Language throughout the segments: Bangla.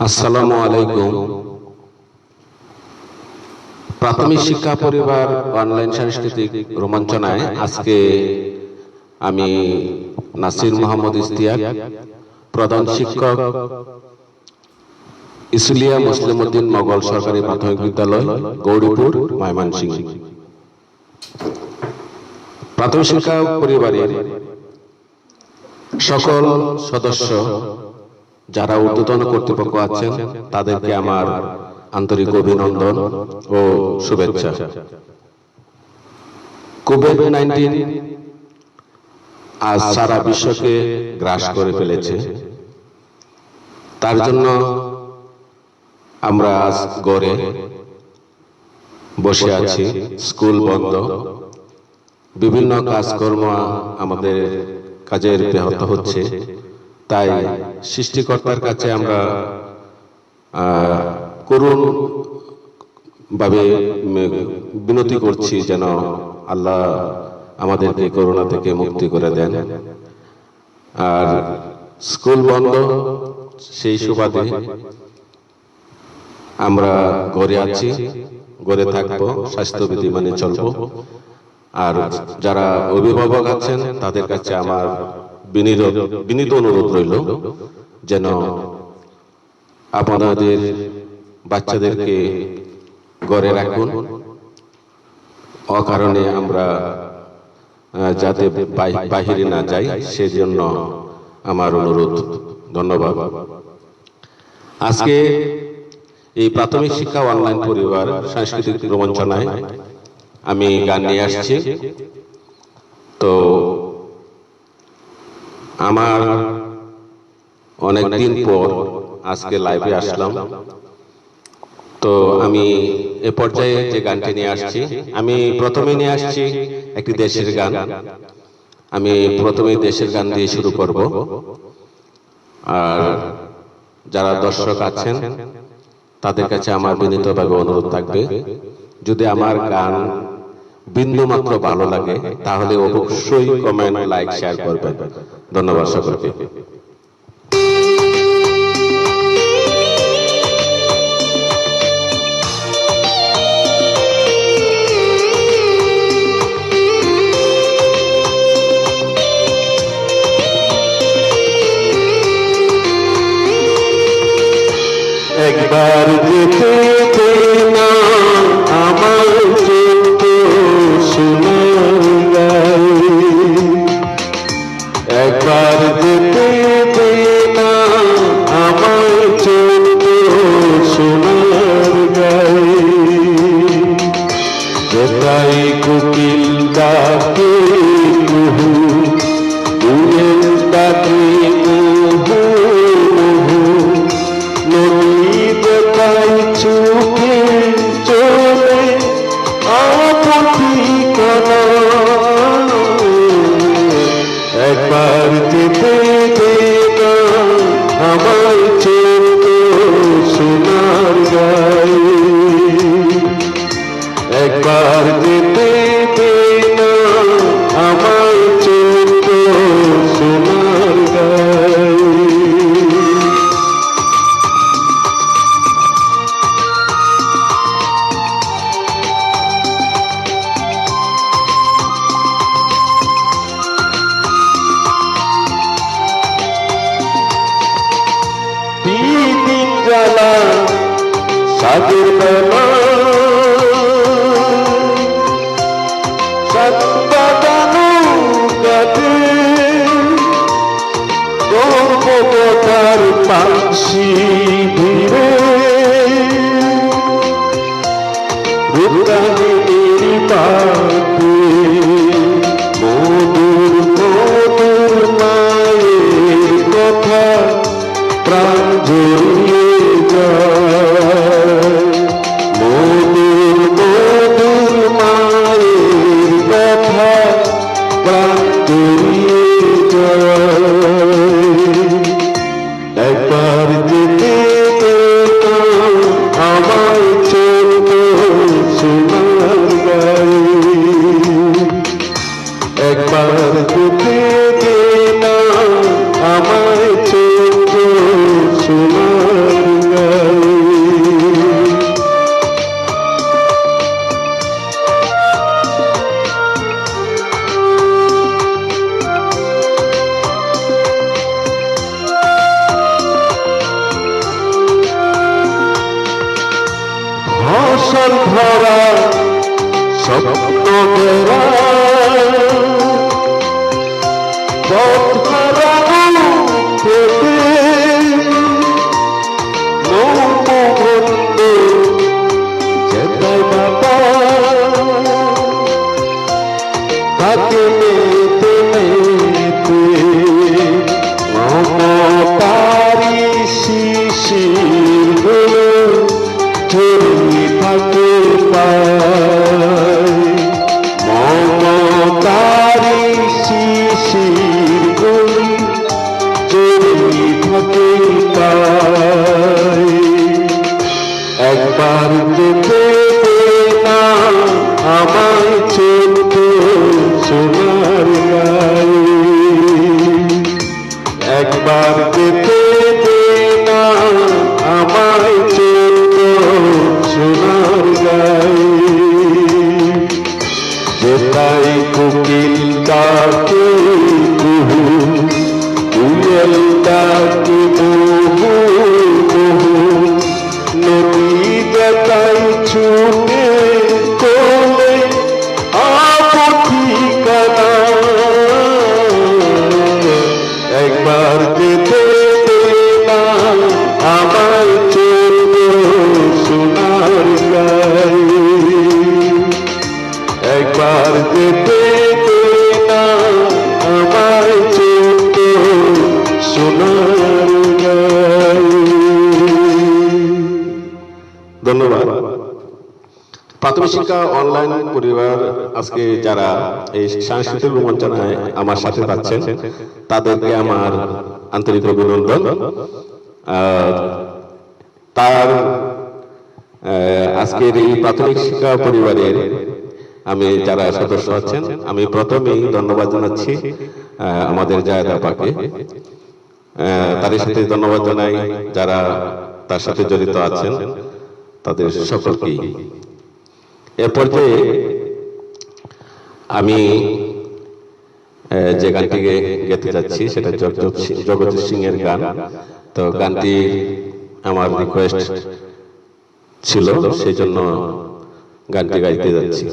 আসসালামু আলাইকুম। প্রাথমিক শিক্ষা পরিবার অনলাইন সাংস্কৃতিক রোমাঞ্চনায় আজকে আমি নাসির মোহাম্মদ ইস্তিয়াক, প্রধান শিক্ষক, ইসলিয়া মুসলিম উদ্দিন মোগল সরকারি প্রাথমিক বিদ্যালয়, গৌরীপুর, ময়মনসিংহ। প্রাথমিক শিক্ষা পরিবারের সকল সদস্য যারা ঊর্ধ্বতন কর্তৃপক্ষ আছেন তাদেরকে আমার আন্তরিক অভিনন্দন ও শুভেচ্ছা। কোভিড-19 আজ সারা বিশ্বকে গ্রাস করে ফেলেছে। তার জন্য আমরা আজ ঘরে বসে আছি, স্কুল বন্ধ, বিভিন্ন কাজকর্ম আমাদের কাজের ব্যাহত হচ্ছে। তাই সৃষ্টিকর্তার কাছে আমরা করুণ ভাবে বিনতি করছি যেন আল্লাহ আমাদেরকে করোনা থেকে মুক্তি করে দেন। আর স্কুল বন্ধ, সেই সুবাদে আমরা ঘরে আছি, ঘরে থাকবো, স্বাস্থ্যবিধি মেনে চলবো। আর যারা অভিভাবক আছেন তাদের কাছে আমার বিনীত অনুরোধ রইল যেন আপনাদের বাচ্চাদেরকে ঘরে রাখুন, অকারণে আমরা যাতে বাহিরে না যাই সেজন্য আমার অনুরোধ। ধন্যবাদ। আজকে এই প্রাথমিক শিক্ষা অনলাইন পরিবার সাংস্কৃতিক রোমাঞ্চনায় আমি গান নিয়ে আসছি। তো আমার অনেকদিন পর আজকে লাইভে আসলাম। তো আমি এ পর্যায়ে যে গানটি নিয়ে আসছি, আমি প্রথমে নিয়ে আসছি একটি দেশের গান। আমি প্রথমে দেশের গান দিয়ে শুরু করব। আর যারা দর্শক আছেন তাদের কাছে আমার বিনীতভাবে অনুরোধ থাকবে, যদি আমার গান বিন্দু মাত্র ভালো লাগে তাহলে অবশ্যই কমেন্ট, লাইক, শেয়ার করবেন। ধন্যবাদ সকলকে। একবার যেতে না আমার চিত্ত শোনার গায়ে, একবার যেতে না আমার চিত্ত শোনার গায়ে, যেটাই কোকিল ডাকে কুহু, দুয়ের ডাকে কুহু, চোখে চলে আপতি করা, একবার যেতে না আমার চোখ সোনার গায়ে, একবার যেতে না আমার চোখ সোনার গায়ে। সাগর বেলা সত্যাদানু গাতে গর্বতার পাখি ধীরে রূপরানীর পাতে মধুর মধুর মায়ের কথা প্রাণ জড়িয়ে যায়, মধুর মধুর মায়ের কথা প্রাণ জড়িয়ে যায়, একবার যেতে আমার চোখ সোনার গায়ে। ভরা স্বপ্ন ঘেরা পথ হারানো খেতে মৌমবন্ধ যেতাই বাবা তাকে মেতে মেতে মমতারি শিশিরগুলো ঝরে থাকে পায় মমতারি শিশিরগুলো ঝরে থাকে পায় একবার যেতে না আমায় ছোট সোনার গায়ে একবার যেতে না আমায় ছোট সোনার গায়ে যেটাই কোকিল ডাকে কুহু কুয়েল ডাকে বহু বহু নদী যেটাই ছুটে চলে ঠিকানা একবার যেতে না আমার ছোট সোনার গায়ে একবার যেতে না আমার ছোট সোনার গায়ে। ধন্যবাদ। প্রাথমিক শিক্ষা অনলাইন পরিবার আজকে যারা এই সাংস্কৃতিক রোমাঞ্চনায় আমার সাথে থাকছেন তাদেরকে আমার আন্তরিক অভিনন্দন। তার আজকের এই প্রাথমিক শিক্ষা পরিবারের আমি যারা সদস্য আছেন আমি প্রথমেই ধন্যবাদ জানাচ্ছি আমাদের জায়েদ আপাকে, তাদের সাথে ধন্যবাদ জানাই যারা তার সাথে জড়িত আছেন তাদের সকলকেই। এর পর্যায়ে আমি যে গানটি গেতে যাচ্ছি সেটা জগৎ সিং এর গান। তো গানটি আমার রিকোয়েস্ট ছিল, সেই জন্য গানটি গাইতে যাচ্ছি।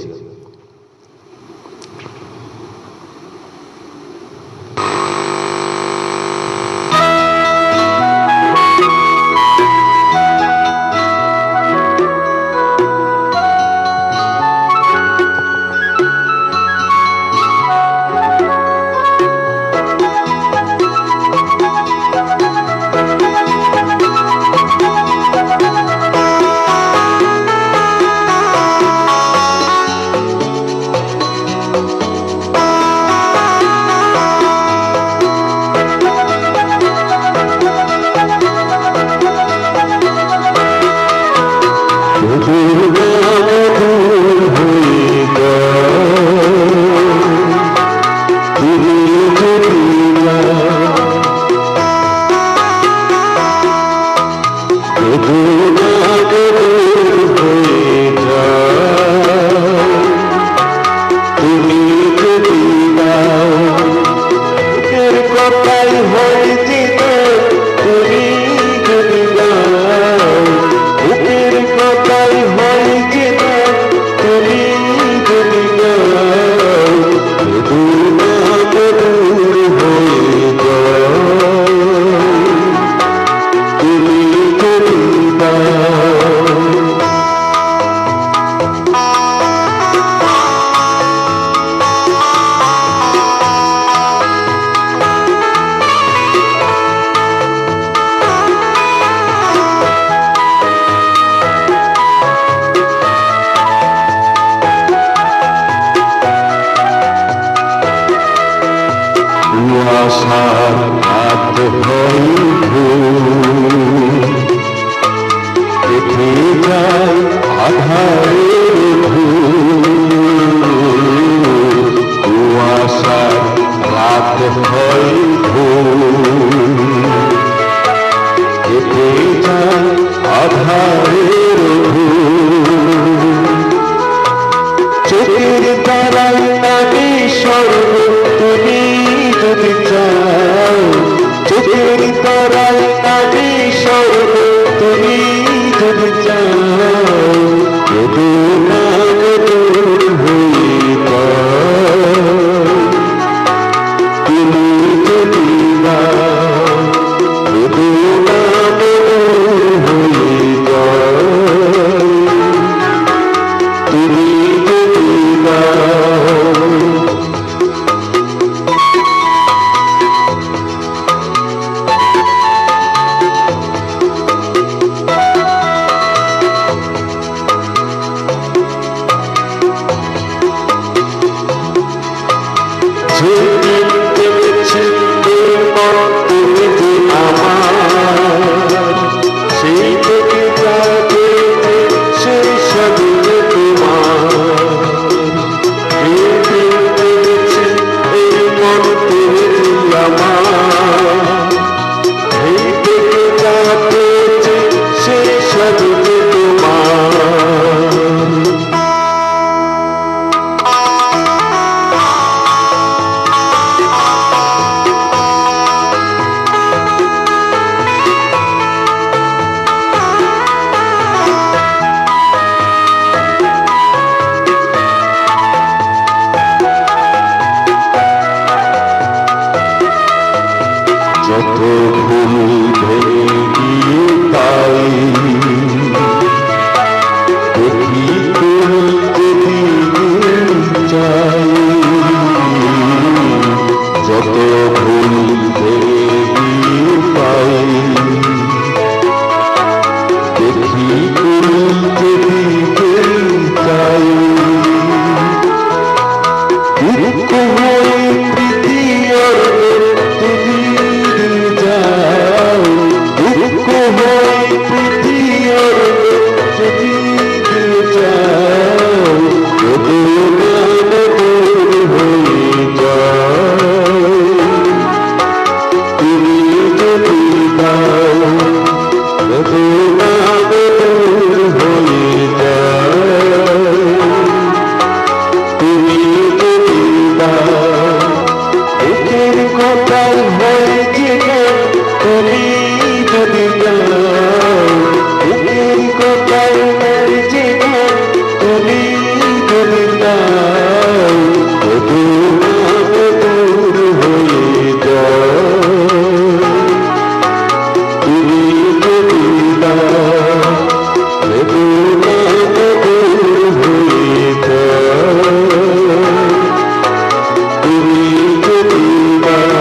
চোখের তারায় নামে স্বর্গ তুমি যদি চাও কেঁদো না মধুর হয়ে যাও তুমি যদি দাও কেঁদো না মধুর হয়ে যাও তুমি যদি দাও যেদিন দেখেছি এরপর তুমি যে আমার সেই থেকে কাছে সেই সঙ্গে তোমার যেদিন দেখেছি এরপর তুমি যে আমার সেই থেকে কাছে সেই সঙ্গে তোমার যত ভুল ভেঙে গিয়ে তাই দেখি তুলতে দিন চাই যত ভুল ভেঙে গিয়ে পাই দেখি তুলতে দিন চাই দুঃখ হয়ে তৃতীয়র তুমি যাও দুঃখ হয়ে তৃতীয়র যদি যাও যদি মধুর হয়ে যাও তুমি যদি দাও যদি মধুর হয়ে যাও তুমি যদি দাও একের কথাই হয়েছে তুমি যদি দাও একের কথাই হয়েছে তুমি যদি দাও মধুর হয়ে যাও তুমি যদি দাও মধুর হয়ে যাও তুমি যদি দাও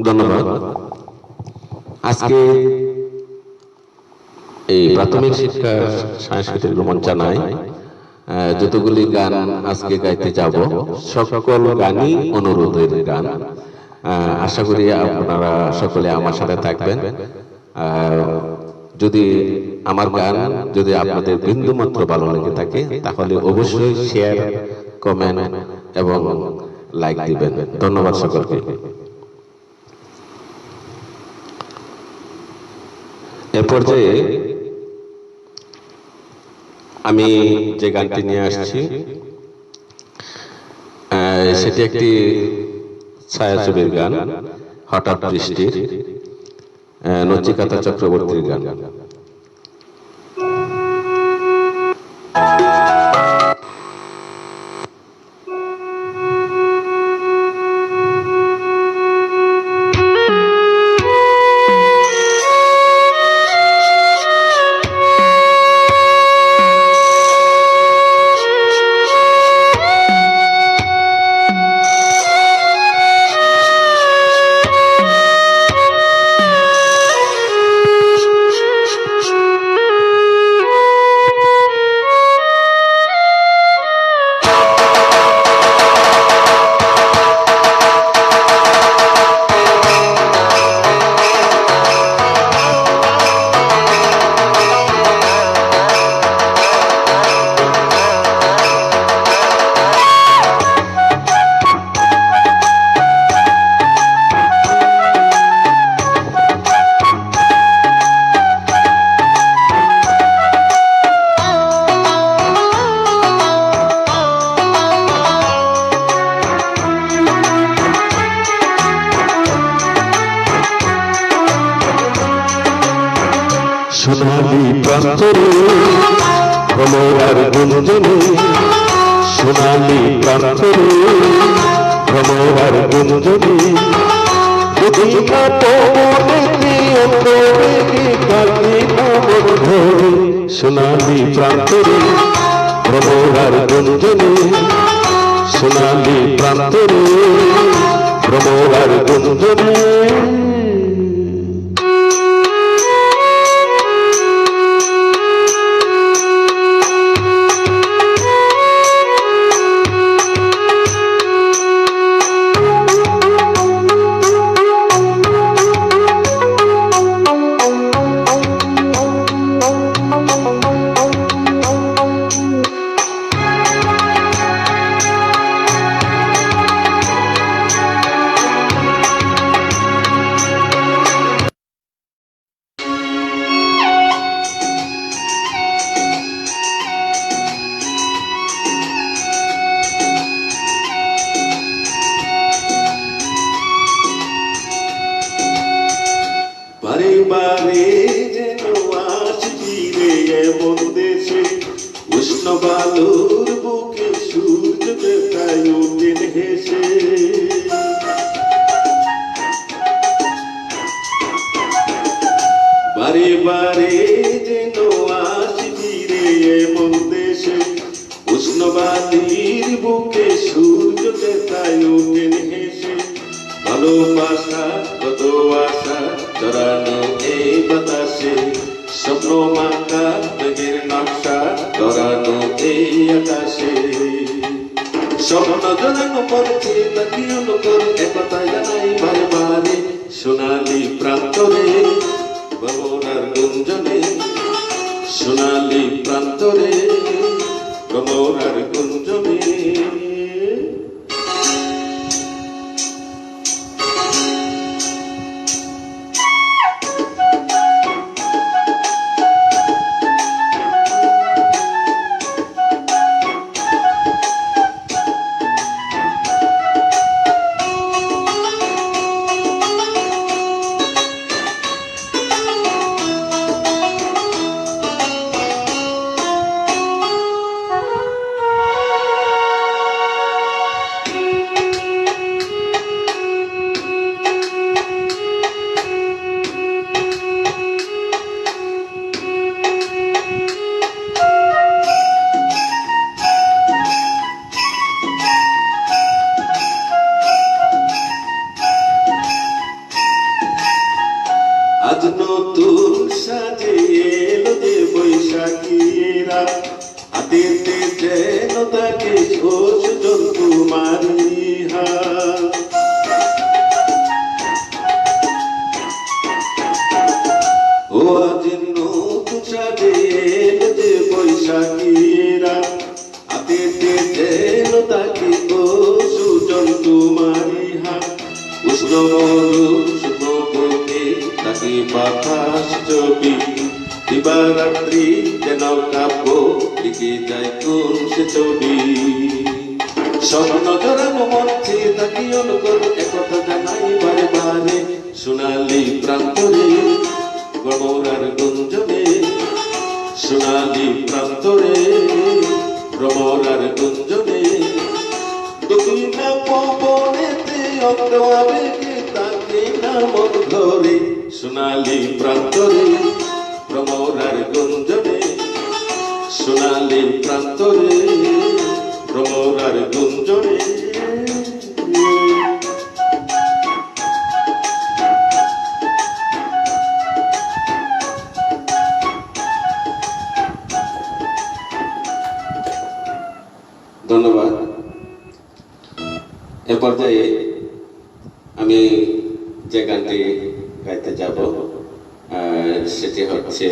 ধন্যবাদ। আজকে এই প্রাথমিক শিক্ষা সাংস্কৃতিক মঞ্চনায় যতগুলি গান আজকে গাইতে যাব সকল গানই অনুরোধের গান। আশা করি আপনারা সকলে আমার সাথে থাকবেন। যদি আমার গান যদি আপনাদের বিন্দুমাত্র ভালো লেগে থাকে তাহলে অবশ্যই শেয়ার, কমেন্ট এবং লাইক দিবেন। ধন্যবাদ সকলকে। এ পর্যায়ে আমি যে গানটি নিয়ে আসছি সেটি একটি ছায়াছবির গান, হঠাৎ বৃষ্টির, নচিকাতা চক্রবর্তীর গান। সোনালি প্রান্তরে ভ্রমরার গুঞ্জনে সোনালি প্রান্তরে ভ্রমরার গুঞ্জনে দীঘা পবনেতে অন্তরে কাটে আমার ঘরে সোনালি প্রান্তরে ভ্রমরার গুঞ্জনে সোনালি প্রান্তরে ভ্রমরার গুঞ্জনে বারে বারে যেন আসবি রে এমন দেশে উষ্ণ বালুর বুকে সূর্য দেখায় ওঠেন হেসে বারে বারে যেন আসবি রে এমন দেশে উষ্ণ বালির বুকে সূর্য দেখায় ওঠেন হেসে ভালোবাসা কত আশা জড়ানো এই বাতাসে স্বপ্ন মাখা মেঘের নকশা জড়ানো এই আকাশে স্বপ্ন জড়ানো পড়ছে তাকিয়ে নকর একথায় জানাই বারে বারে সোনালি প্রান্তরে ভ্রমরার গুঞ্জনে সোনালি প্রান্তরে ভ্রমরার গুঞ্জনে আজ নতুন সাজে এলো যে বৈশাখীরা হাতেতে যেন তাকে ঘোষ জন্তু মারিহা ও আজ নতুন সাজে এলো যে বৈশাখীরা হাতেতে যেন তাকে ঘোষ জন্তু মারিহা উষ্ণ তাকে বাতাস ছবি দিবারাত্রি যেন কাব্য লিখে যায় কোন সে ছবি স্বপ্ন জড়ানো মধ্যে তাকে অনুকর একথা জানাই বারে বারে সোনালি প্রান্তরে ভ্রমরার গুঞ্জনে সোনালি প্রান্তরে ভ্রমরার গুঞ্জনে দক্ষিণা পবনেতে অগ্র আবেগে তাকে নামক ধরে সোনালি প্রান্তরে ভ্রমরার গুঞ্জনে সোনালি প্রান্তরে ভ্রমরার গুঞ্জনে ধন্যবাদ। এ পর্যায়ে আমি যে গানটি গাইতে যাব সেটি হচ্ছে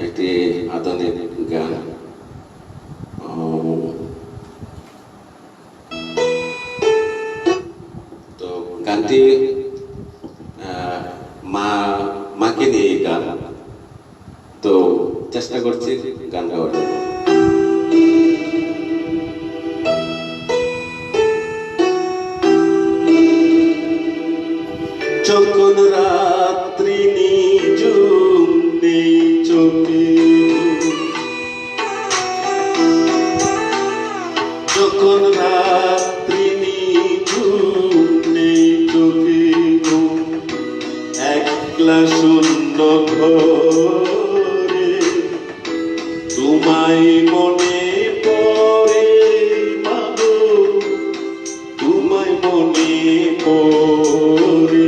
একটি আধুনিক গান। তো গানটি মাকে নিয়ে গান, তো চেষ্টা করছি গান গাওয়ার জন্য। যখন রাত্রি নিঝুম মনে পড়ে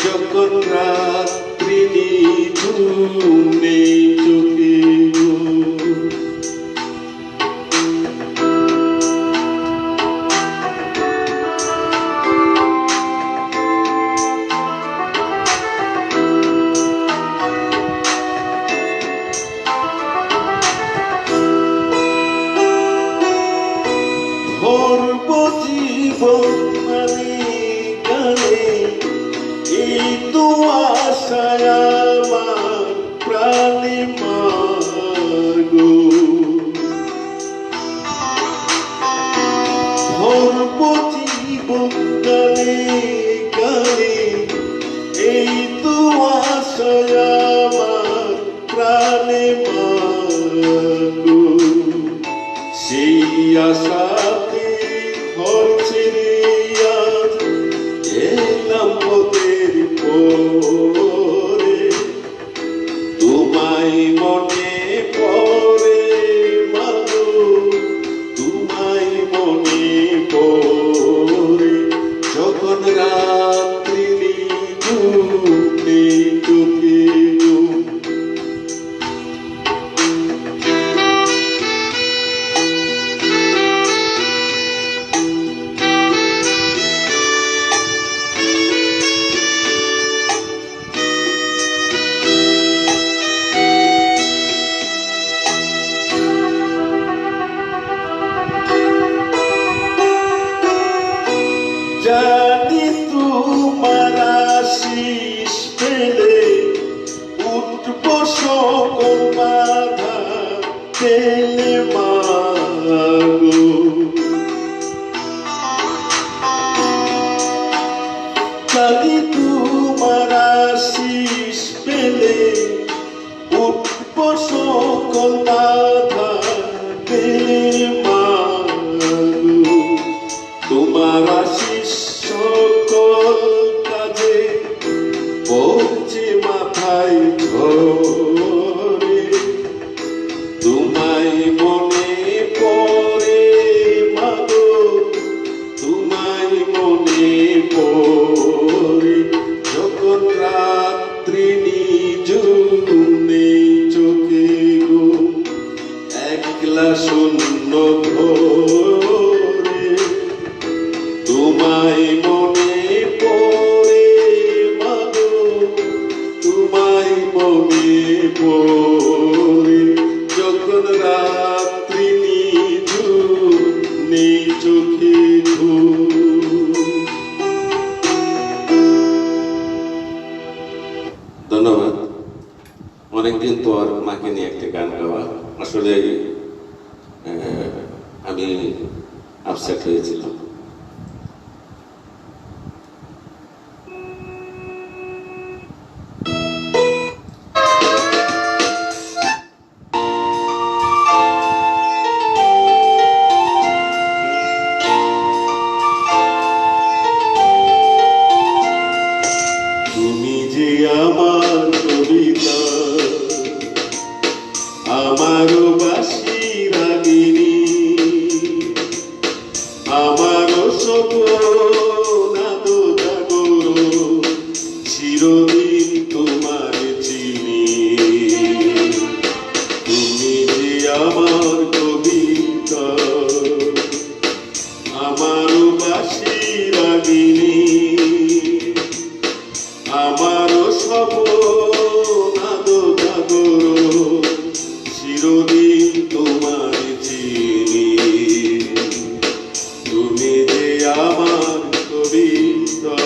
যখন রাত্রি নিঝুম নেই চোখে ঘুম। ভরব জীবন আমি গানে, এই তো আশায় আমার প্রাণে মাগো। ভরব জীবন গানে গানে, এই তো আশায় আমার প্রাণে মাগো। সেই আশাতে ঘর ছেড়ে আজ এলাম পথের পরে, তোমায় মনে পড়ে মাগো, তোমায় মনে পড়ে যখন রাত্রি নিঝুম নেই চোখে ঘুম। জানি তোমার আশিস পেলে উঠব সকল বাধা পেলে মাগো। জানি তোমার আশিস পেলে উঠব সকল বাধা পেলে মাগো। তোমার আশিস সকল কাজে পড়ছে মাথায় ঝরে, তোমায় মনে পড়ে মাগো, তোমায় মনে পড়ে যখন রাত্রি নিঝুম নেই চোখে ঘুম। একলা শূন্য ঘরে তোমায় মনে পড়ে মাগো, তোমায় মনে পড়ে যখন রাত্রি নিঝুম নেই চোখে ঘুম। ধন্যবাদ। অনেকদিন পর মাকে নিয়ে একটা গান গাওয়া, আসলে আমি আপসেট হয়েছিলাম। তুমি যে আমার কবিতা, আমারও বাসি রাগিনী, আমারও স্বপ্ন আদো জাগরো, চিরদিন তোমার চিনি। তুমি যে আমার কবিতা, আমারও বাসি রাগিনী, আমারও স্বপ্ন আদো জাগরো, চিরদিন তোমার চিনি। তুমি যে আমার কবিতা।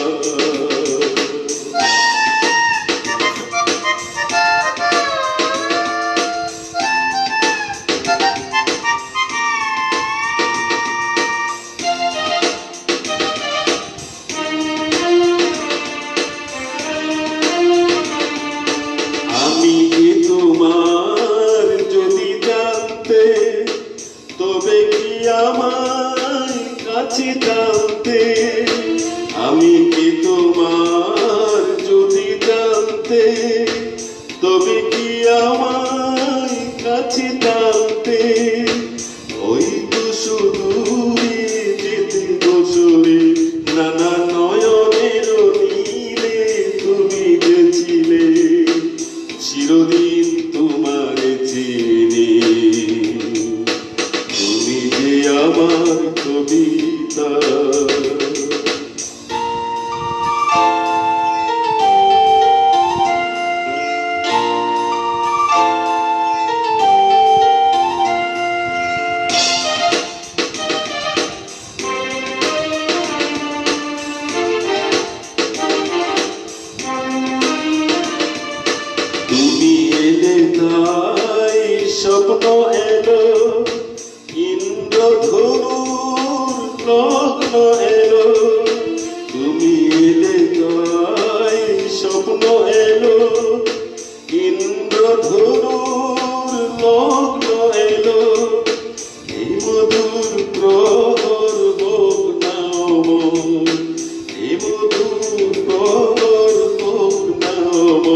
এই মধুর প্রবর্তক নাম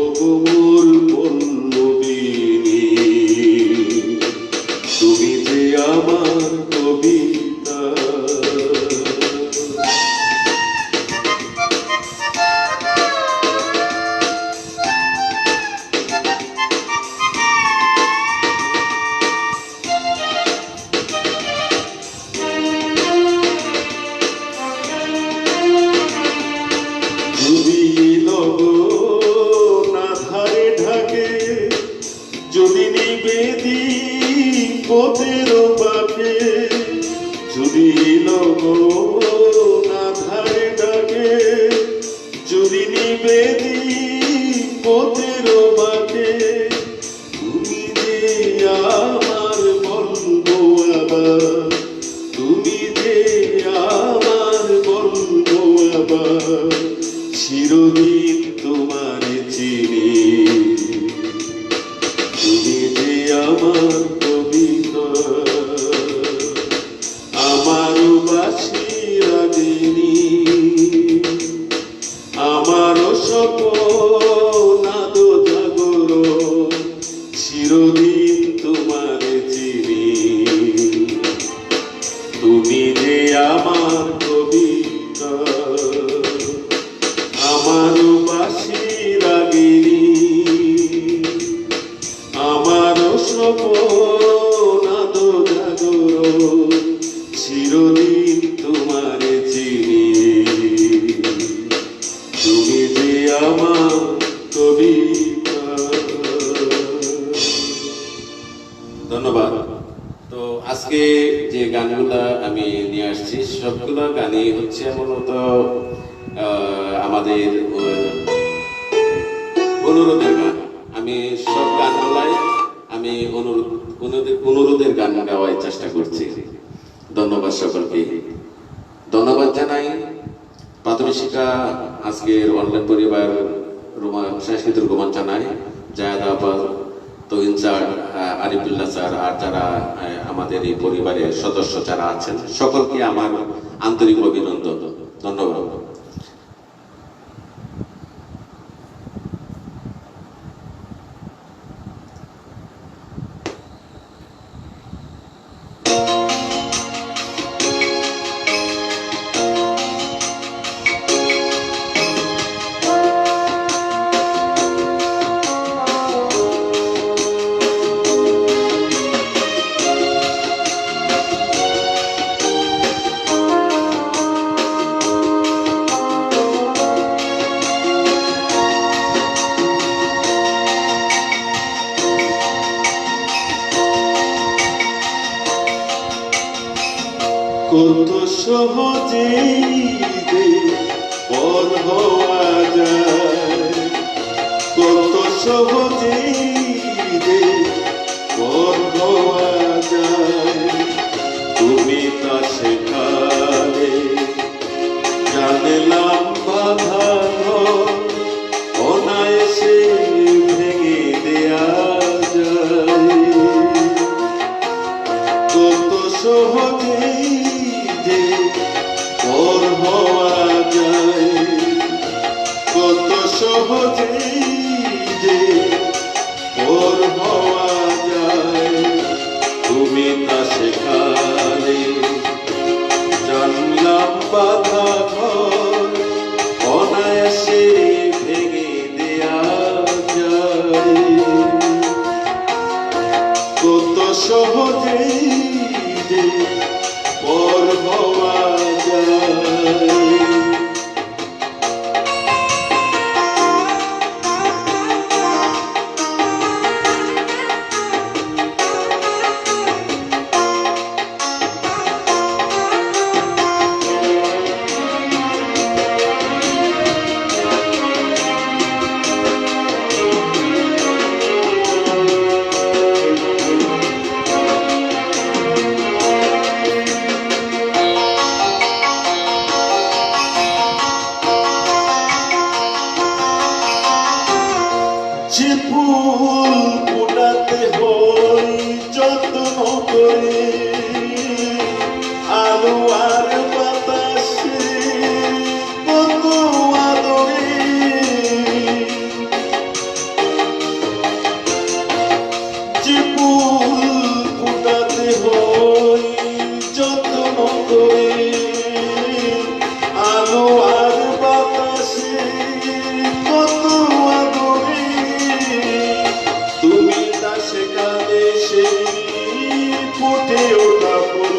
ওগো মোর পল্লবিনী তুমি যে আমার কবিতা যদি না ধারে ঢাকে যদি নিবেদি পথের পাখে যদি না ধারে ডাকে যদি নিবেদি পথের পাখে তুমি যে আমার বলবো আবার তুমি যে আমার বলবো আবার চিরদিন তোমার চিনি তুমি যে আমার কবিতা আমার বাসি রাগিনী আমার সপনাদ জাগর চিরদিন তোমার চিনি তুমি যে আমার কবিতা আমার বাসি রাগিনী আমার সপনাদ জাগর চিরদিন তোমার চিনি তুমি যে আমার কবিতা। ধন্যবাদ। তো আজকে যে গানগুলা আমি নিয়ে আসছি সবগুলো গানই হচ্ছে মূলত আমাদের অনুরোধের গান। আমি সব গানগুলাই আমি অনুরোধের গান গাওয়ার চেষ্টা করছি। ধন্যবাদ সকলকে। ধন্যবাদ জানাই প্রাথমিক শিক্ষা আজকের অনলাইন পরিবার সাংস্কৃতিক রোমাঞ্চনায় জায়দ আপার তহিন স্যার আরিফুল্লাহ স্যার আর যারা আমাদের এই পরিবারের সদস্য যারা আছেন সকলকে আমার আন্তরিক অভিনন্দন। ধন্যবাদ। কত সহজেই পর হওয়া যায়, কত সহজেই পর হওয়া যায়, তুমি তা শেখালে জানলাম বাধা অনায়াসে ভেঙে দেয়া যায়। কত সহজেই পর হওয়া যায়, কত সহজেই পর হওয়া যায়, তুমি তা শেখালে জানলাম বাধা ঘর অনায়াসে ভেঙে দেয়া যায়। কত সহজেই পর হওয়া যায়। জোয়ার বাতাসে কত আদরে তুমি দাসে কাঁদে সেই ফুটে ওঠা ফুল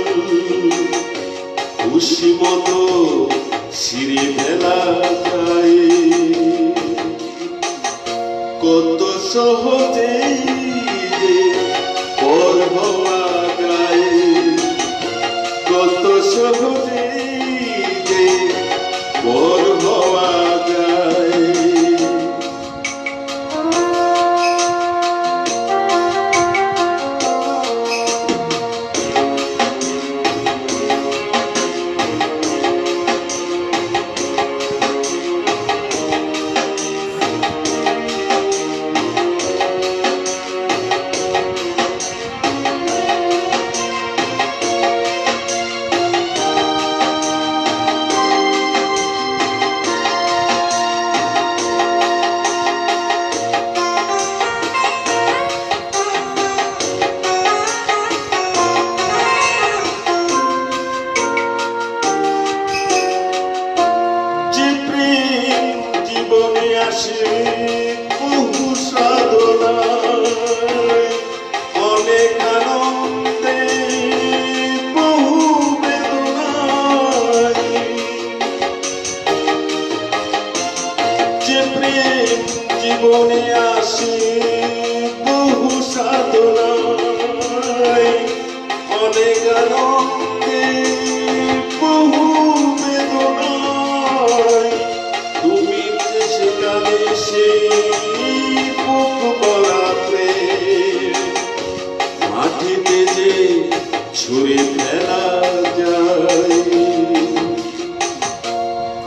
খুশি মতো সিঁড়ি ফেলা যায় কত সহজেই যে পর হওয়া যায় কত সহজেই যে পর হওয়া যায় বহু সাধনায় অনেক আনন্দে বহু বেদনায় যে প্রেম জীবনে আসে বহু সাধনায় অনেক আনন্দে বহু বেদনায় তুমি সেখানে সেই বুক ভরা প্রেম মাটিতে যে ছুঁড়ে ফেলা যায়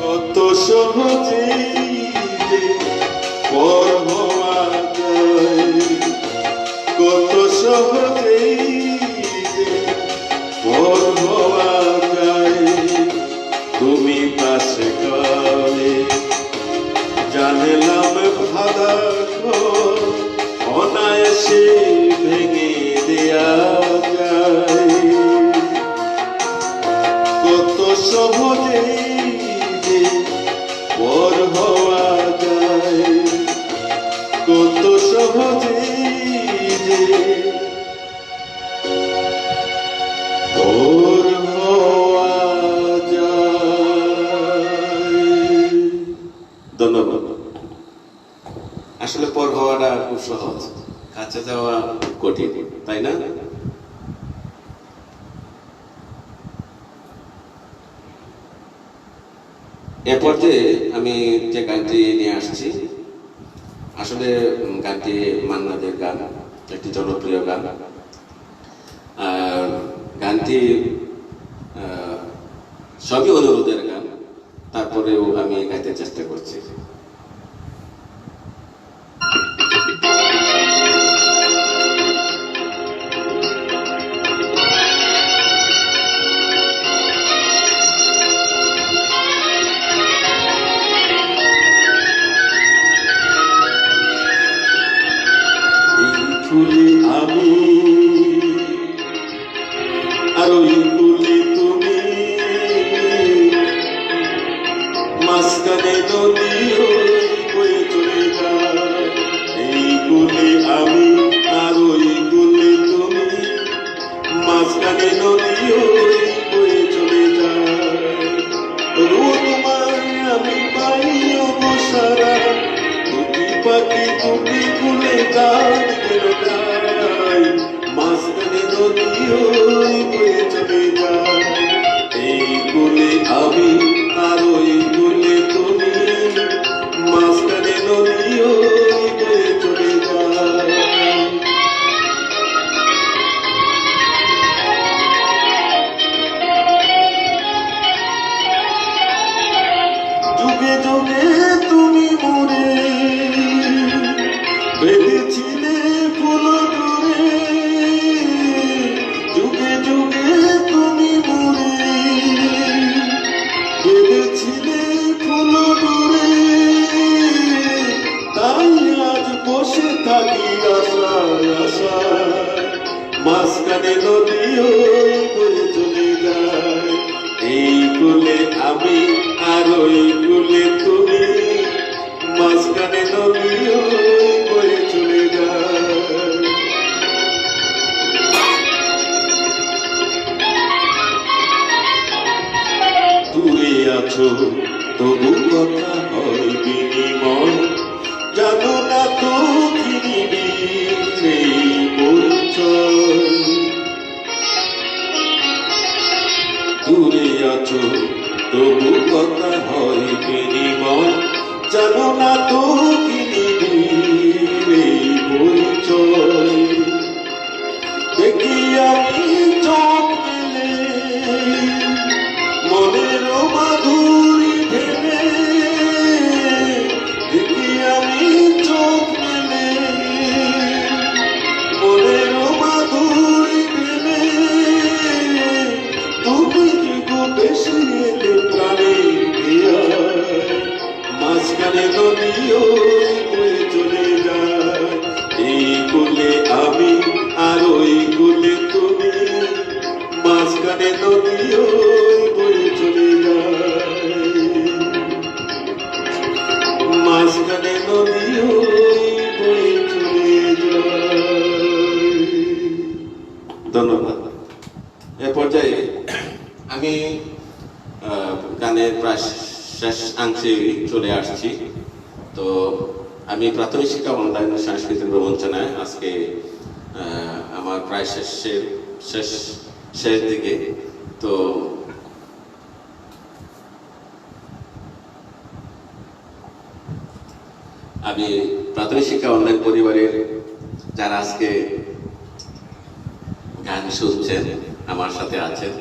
কত সহজেই যে পর হওয়া যায় কত সহজেই যে পর হওয়া যায় তুমি পাশে কালে জানলাম ভাদা অনায়াসে ভেঙে দেয়া যায় কত সহজেই যে পর হওয়া যায় কত সহজেই যে পর হওয়া যায় ধন্যবাদ আসলে পর হওয়াটা খুব সহজ, কাছে যাওয়া খুব কঠিন, তাই না? এ পর্যায়ে আমি যে গানটি নিয়ে আসছি, আসলে গানটি মান্নাদের গান, একটি জনপ্রিয় গান। আর গানটি সবই অনুরোধের গান, তারপরেও আমি গাইতে চেষ্টা করছি। ফুলে আমি আর ওই ফুলে তুমি মাঝখানে নদী বয়ে চলে যায় এই ফুলে আমি আর ওই ফুলে তুমি মাঝখানে নদী বয়ে চলে যায় তোমায় আমি পাই অবসারা দুটি পাখি দুটি ফুলে গান যায় মাঝখানে নদী বয়ে চলে যায় এই ফুলে আমি আর ওই ফুলে তুমি মাঝখানে নদী বয়ে চলে যায় যুগে যুগে তুমি মোরে বেঁধেছিলে ফুল ডোরে যুগে যুগে তুমি মোরে বেঁধেছিলে ফুল ডোরে তাই আজ বসে থাকি আশায় আশায় মাঝখানে নদী বয়ে চলে যায় এই কুলে আমি আর ওই কুলে তুমি, মাঝখানে নদী ওই বয়ে চলে যায়। দূরে আছো তবু কথা হয় বিনিময়, জানো না তো কি নিবি এই পরিচয়। দূরে আছো তবু কথা হয় বিনিময়, জানো না তো কি নিবি এই পরিচয়। দেখি আমি চোখ মেলে মনের মাধুরী ঢেলে, দেখি আমি চোখ মেলে মনের মাধুরী ঢেলে, তুমি কি গো বেশি এলে প্রাণে দিয়া, মাঝখানে নদীও বয়ে চলে যায়। এই কোলে আমি আর ওই কোলে তুমি, মাঝখানে নদীও বয়ে চলে যায়, মাঝখানে নদীও বয়ে চলে যায়। ধন্যবাদ। এ পর্যায়ে আমি গানের প্রায় শেষ অংশে চলে আসছি। তো আমি প্রাথমিক শিক্ষা অনলাইন সাংস্কৃতিক প্রবঞ্চনায় আজকে আমার প্রায় শেষ দিকে। তো আমি প্রাথমিক শিক্ষা অনলাইন পরিবারের যারা আজকে গান শুনছেন, আমার সাথে আছেন,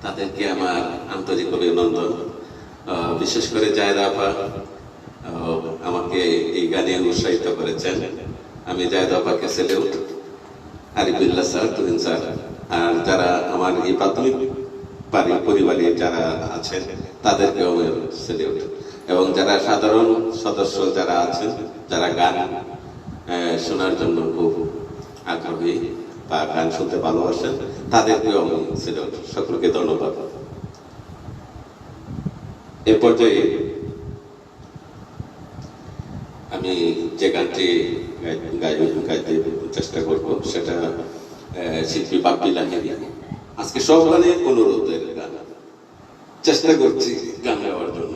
তাদেরকে আমার আন্তরিক অভিনন্দন। বিশেষ করে জায়দা আপা আমাকে এই গানে উৎসাহিত করেছেন। আমি জায়দা আপাকে salute, Arifullah sir, Tuhin sir, আর যারা আমার এই প্রাথমিক পরিবারের যারা আছেন তাদেরকেও সেলিউট, এবং যারা সাধারণ সদস্য যারা আছেন, যারা গান শোনার জন্য খুব আগ্রহী বা গান শুনতে ভালোবাসেন, তাদেরকেও আমি সেলিউট। সকলকে ধন্যবাদ। এ পর্যায়ে আমি যে গানটি গাইতে চেষ্টা করব সেটা শিল্পী বাপ্পি লাহিড়ী। আজকে সব গানে অনুরোধের গান, চেষ্টা করছি গান গাওয়ার জন্য।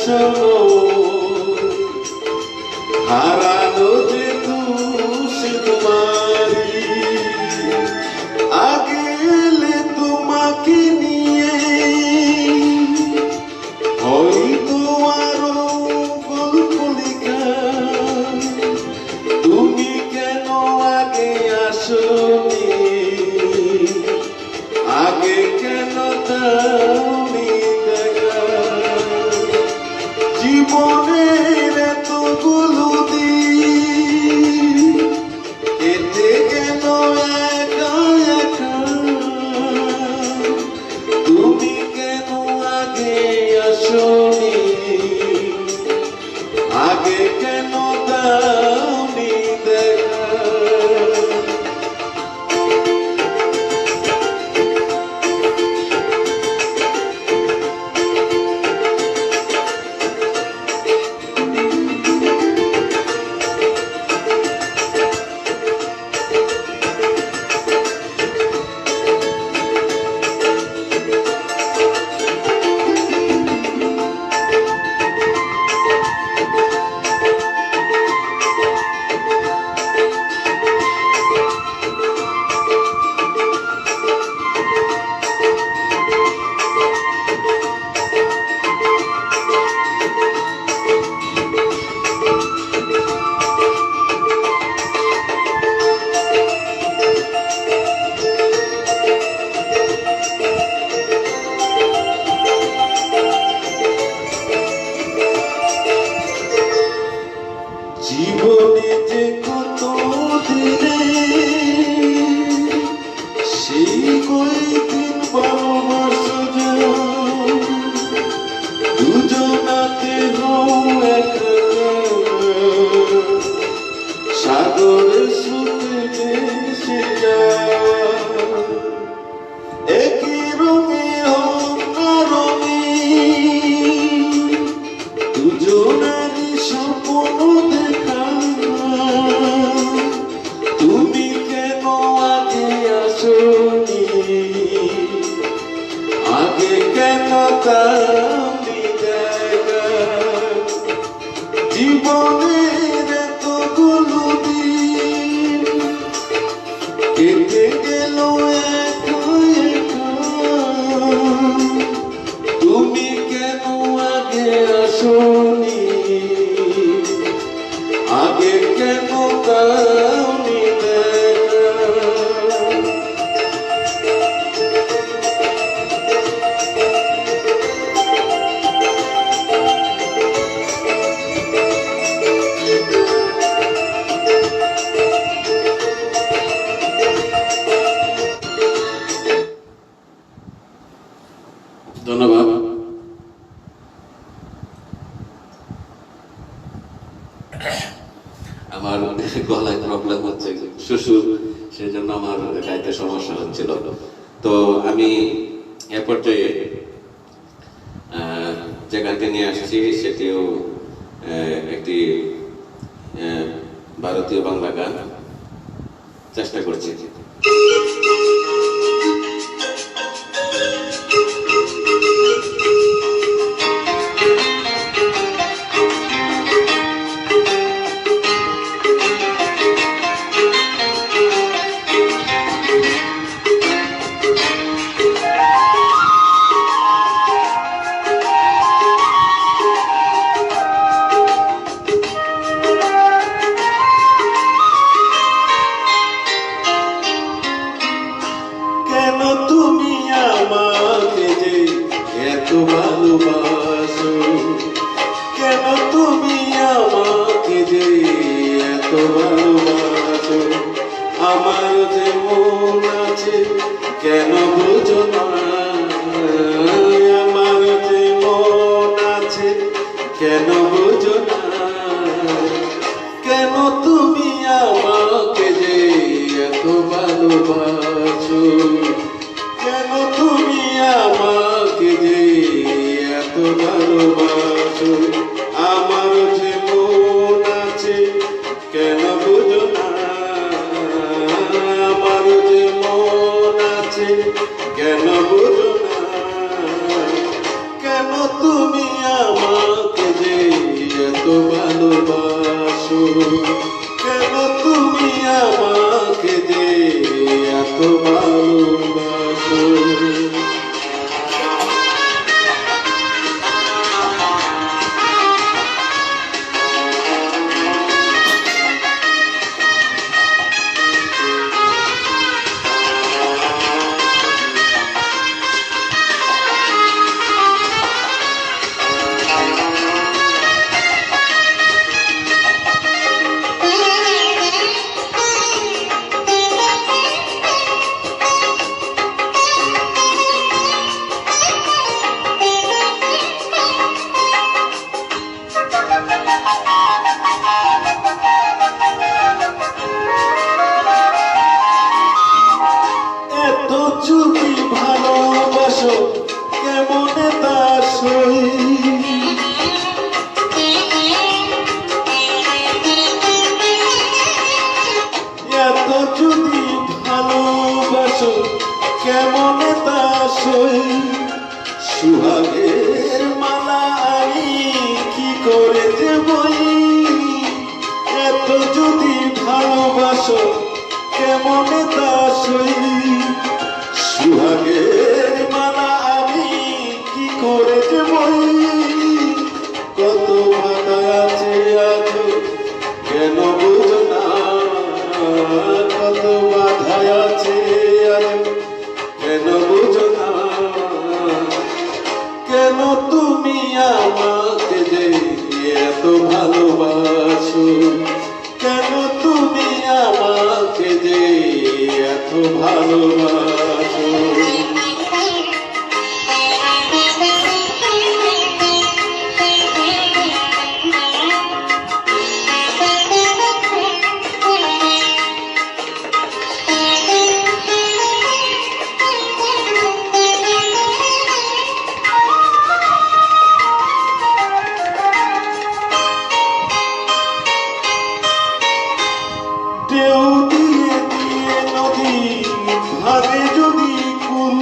শোনো, হারানো যে দোষ তোমারই, আগে এলে তোমাকে নিয়ে হয়তো আরো গল্প লেখা, তুমি কেন আগে আসোনি, আগে কেন দাওনি দেখা, জীবনের এতগুলো দিন কেটে গেল একা একা, তুমি কেন আগে আসোনি, আগে কেন দাওনি দেখা। জীবনে যে কত দিনে সেই কয়েকদিন ভালোবাসা যায়, দুজনাতে হও একাকার, সাগরের স্রোতে ভেসে যায়, একই রঙে হোক না রঙিন, দুজনারই স্বপ্ন দেখা, তুমি কেন আগে আসোনি, আগে কেন দাওনি দেখা, জীবনের এতগুলো দিন কেটে গেল একা একা, তুমি কেন আগে আসোনি, আগে কেন দাওনি দেখা। ধন্যবাদ। আমার গলায় প্রবলেম হচ্ছে, শ্বশুর, সেই জন্য আমার গাইতে সমস্যা হচ্ছিল। তো আমি এ পর্যায়ে যে গানটি নিয়ে আসছি সেটিও একটি ভারতীয় বাংলা গান, চেষ্টা করছি। ভালোবাসো, কেন তুমি আমাকে যে এত ভালোবাসো, আমার যে মন আছে কেন বুঝো না, আমার যে মন আছে কেন বুঝো না, কেন তুমি আমাকে যে এত ভালোবাসো, কেন তুমি আমাকে যে এত ভালোবাসো, আমার যে মন আছে কেন বুঝো না, আমার যে মন আছে কেন বুঝো না, কেন তুমি আমাকে এত যদি ভালোবাসো কেমনে তা সই এত যদি ভালোবাসো কেমনে তা সই সুহাগের মালা আমি কি করে যে বই এত যদি ভালোবাসো কেমনে তা সই সুহাগের মালা আমি কি করে যে বই কত বাধা আছে আজ কেন বুঝো না কত বাধা আছে আজ কেন বুঝো না কেন তুমি আমাকে যে এত ভালোবাসো কেন তুমি আমাকে যে এত ভালোবাসো ঢেউ দিয়ে দিয়ে নদী ভাবে যদি কুল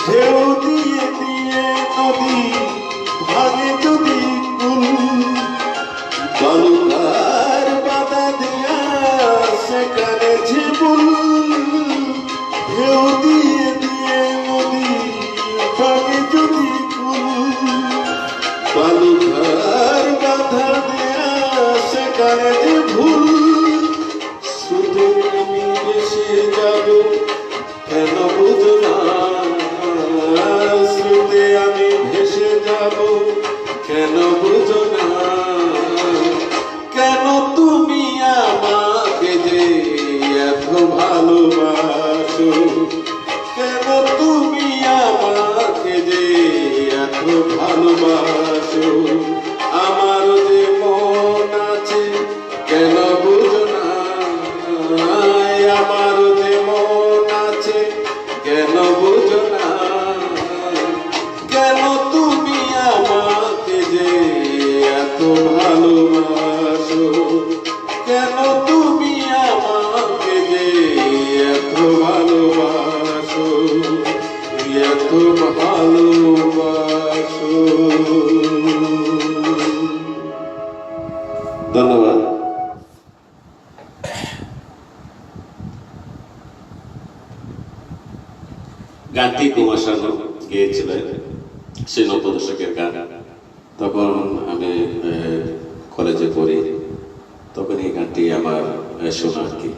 ঢেউ দিয়ে দিয়ে নদী ভাবে যদি কুল বালুকার বাধা দিয়া সেখানে ঝিবুল ঢেউ দিয়ে দিয়ে নদী ভাবে যদি কুল বালুকার বাধা দেয়া সেখানে যে ভুল শুধু আমি এসে যাব কেন বুঝো না স্রোতে আমি ভেসে যাব কেন বুঝো না কেন তুমি আমাকে যে এত ভালোবাসো কেন তুমি আমাকে যে এত ভালোবাসো আমার যে মন আছে কেন বুঝো না আমার যে মন আছে কেন বুঝো না কেন তুমি আমাকে যে এত ভালোবাসো কেন তুমি আমাকে যে এত ভালোবাসো এত ভালোবাসো ধন্যবাদ গানটি কুমার শানু গেয়েছিলেন সেই 90 দশকের গান তখন আমি কলেজে পড়ি তখন এই গানটি আমার শোনা আর কি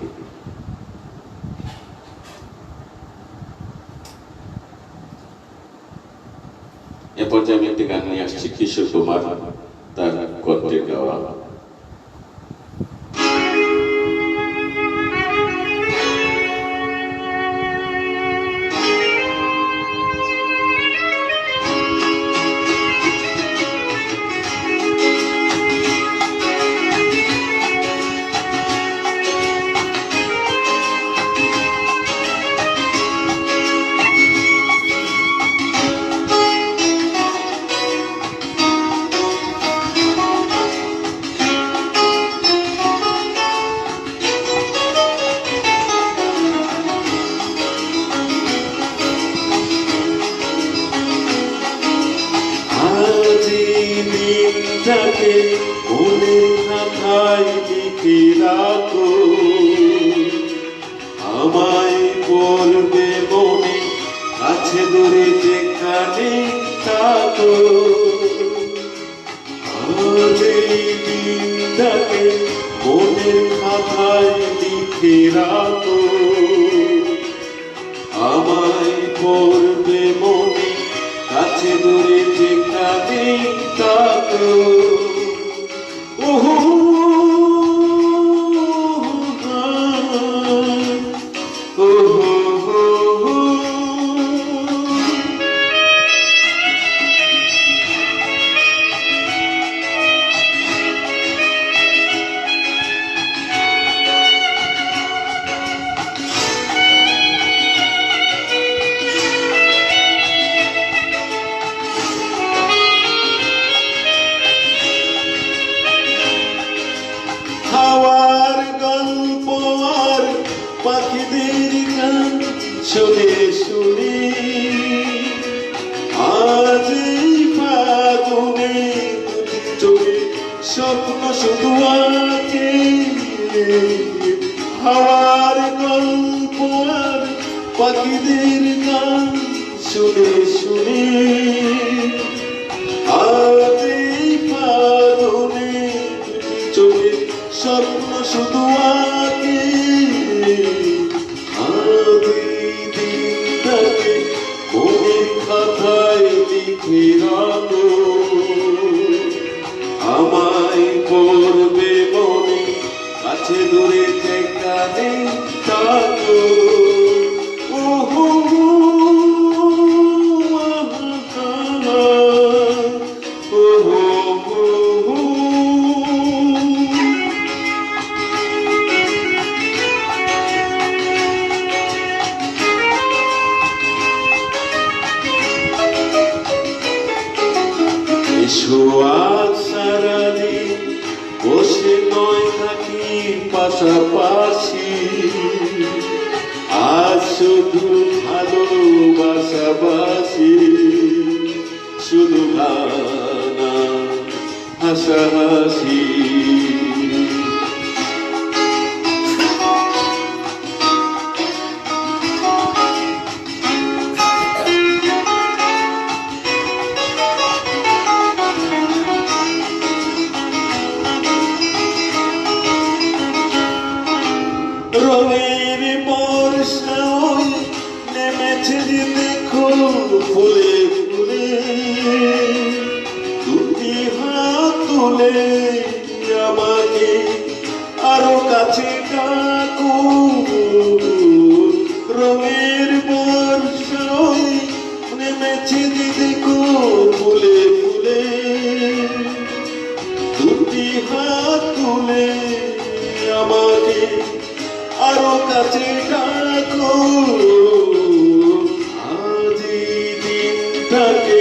এ পর্যায়ে আমি একটি গান নিয়ে আসছি কিশোর কুমার তার কণ্ঠে গাওয়া দিনটাকে মনে খাতায় লিখে রাখো, আমায় পড়বে মনে, কাছে দূরে যেখানে থাকো। আজ এই দিনটাকে মনের খাতায় লিখে রাখো, আমায় পড়বে মনে, কাছে দূরে যেখানে থাকো। ওহো হাওয়ার গল্প আর পাখিদের গান শুনে শুনে আজ এই ফাগুনে চোখে স্বপ্ন শুধু আঁকে। হাওয়ার গল্প আর পাখিদের গান শুনে শুনে আজ এই ফাগুনে চোখে স্বপ্ন শুধু আঁকে। আদি দিনটাকে মনের খাতায় লিখে রাখো, আমায় পড়বে মনে, কাছে দূরে যেখানে থাকো। ওহো এসো আজ সারাদিন বসে নয় থাকি পাশাপাশি, আজ শুধু ভালোবাসাবাসি, শুধু গানা হাসাহাসি। রঙের বর্ষা ওই নেমেছে যে দেখো ফুলে ফুলে, দুটি হাত তুলে আমাকে আরো কাছে ডাকো। রঙের বর্ষা ওই নেমেছে যে দেখো ফুলে ফুলে, দুটি হাত তুলে আমাকে আরো কাছে ডাকো। আজ এই দিনটাকে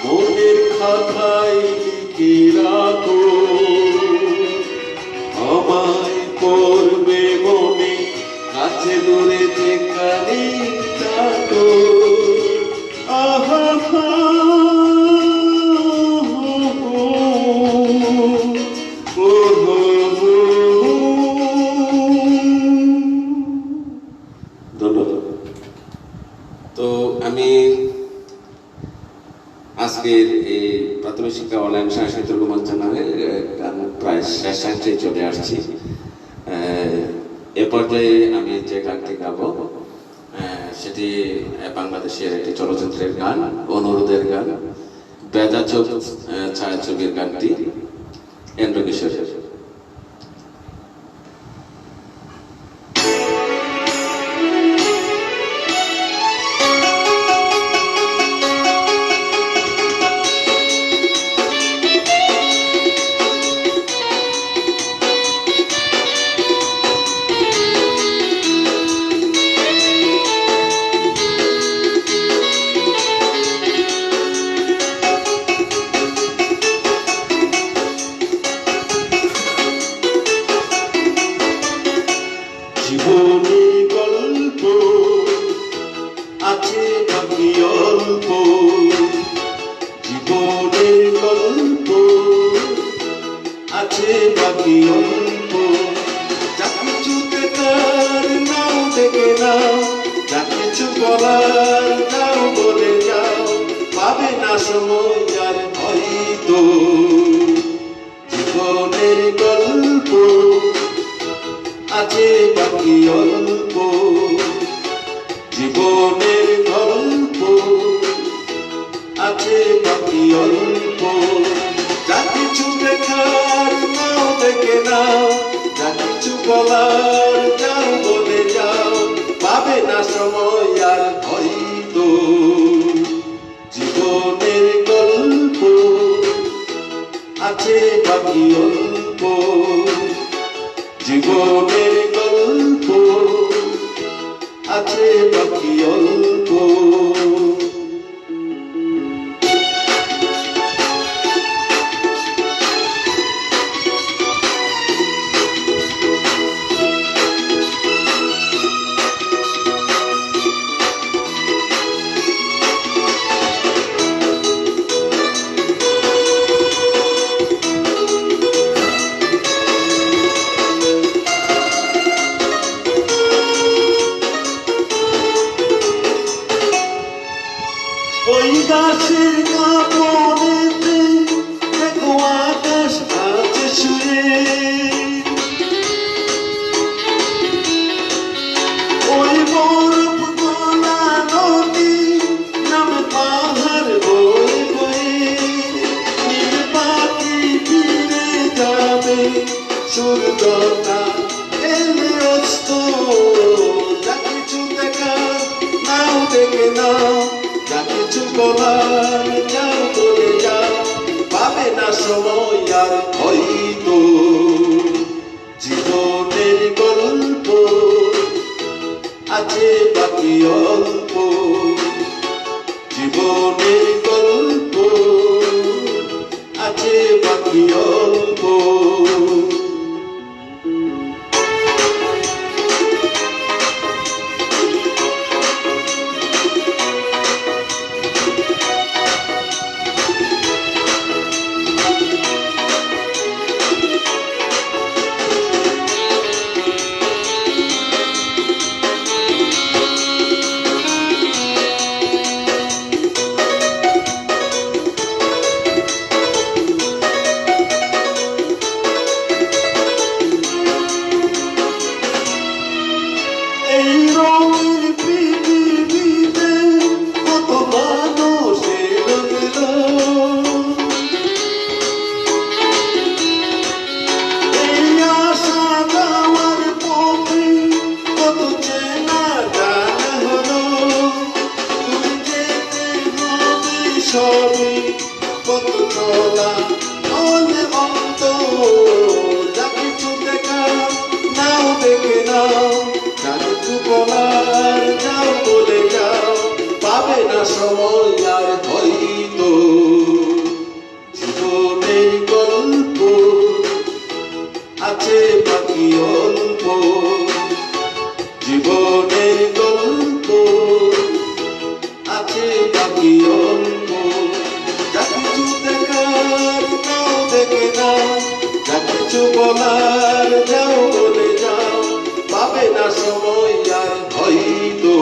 মনের খাতায় লিখে রাখো, আমায় পড়বে মনে, কাছে দূরে যেখানে থাকো। আহা ধন্যবাদ। তো আমি আজকের এই প্রাথমিক শিক্ষা অনলাইন সাংস্কৃতিক মঞ্চনায় গান প্রায় শেষাংশে চলে আসছি। এ পর্যায়ে আমি যে গানটি গাবো সেটি বাংলাদেশের একটি চলচ্চিত্রের গান, অনুরোধের গান, বেজা চোখ ছায়াছবির গানটি এন্দ্র কিশোরের। বলার যাও বলে যাও, পাবে না সময় আর হয়তো। জীবনের গল্প আছে বাকি অল্প, জীবনের গল্প আছে বাকি অল্প। যা কিছু দেখার নাও দেখে নাও, যা কিছু বলার যাও বলে যাও, পাবে না সময় আর হয়তো। জীবনের গল্প আছে বাকি অল্প, জীবনের গল্প আছে বাকি অল্প। ওই গাছের কাপড়েতে দেখো আকাশ আছে শুয়ে, ওই বরফ গলা নদী নামে পাহাড় বয়ে বয়ে, নীল পাখি ফিরে যাবে সূর্যটা এলে অস্ত। যা কিছু দেখা নাও দেখে নাও, যা কিছু বলার যাও বলে যাও, পাবে না সময় আর হয়তো। জীবনের গল্প আছে বাকি অল্প, জীবনের গল্প আছে বাকি অল্প। এই রঙিন পৃথিবীতে কত মানুষ এলো গেল, এই আসা যাওয়ার পথে কত চেনা জানা হলো। তুমি যেতে হবে সবই কত চলা হলে অন্ত। যা কিছু দেখা নাও দেখে নাও, যা কিছু বলার যাও বলে যাও, পাবে না সময় আর হয়তো। জীবনের গল্প আছে বাকি অল্প, জীবনের গল্প আছে বাকি অল্প। যা কিছু দেখার নাও দেখে নাও, যা কিছু বলার যাও বলে যাও, পাবে না সময় আর হয়তো।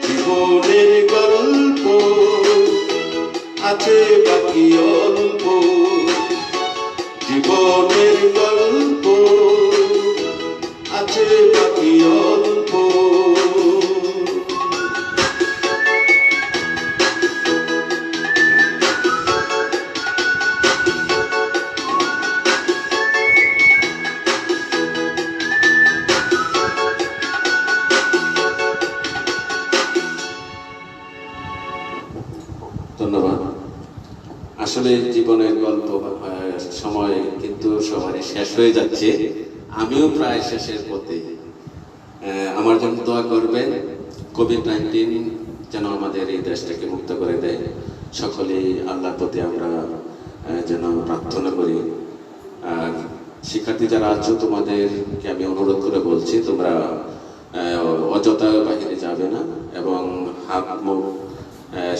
জীবনের গল্প আছে বাকি অল্প, জীবনের গল্প আছে বাকি অল্প। ধন্যবাদ। আসলে জীবনের গল্প সময় কিন্তু সবারই শেষ হয়ে যাচ্ছে, আমিও প্রায় শেষের পথে। আমার জন্য দোয়া করবেন, কোভিড-19 যেন আমাদের এই দেশটাকে মুক্ত করে দেয়। সকলেই আল্লাহর প্রতি আমরা যেন প্রার্থনা করি। আর শিক্ষার্থী যারা আছো, তোমাদেরকে আমি অনুরোধ করে বলছি, তোমরা অযথা বাহিরে যাবে না এবং হাত মুখ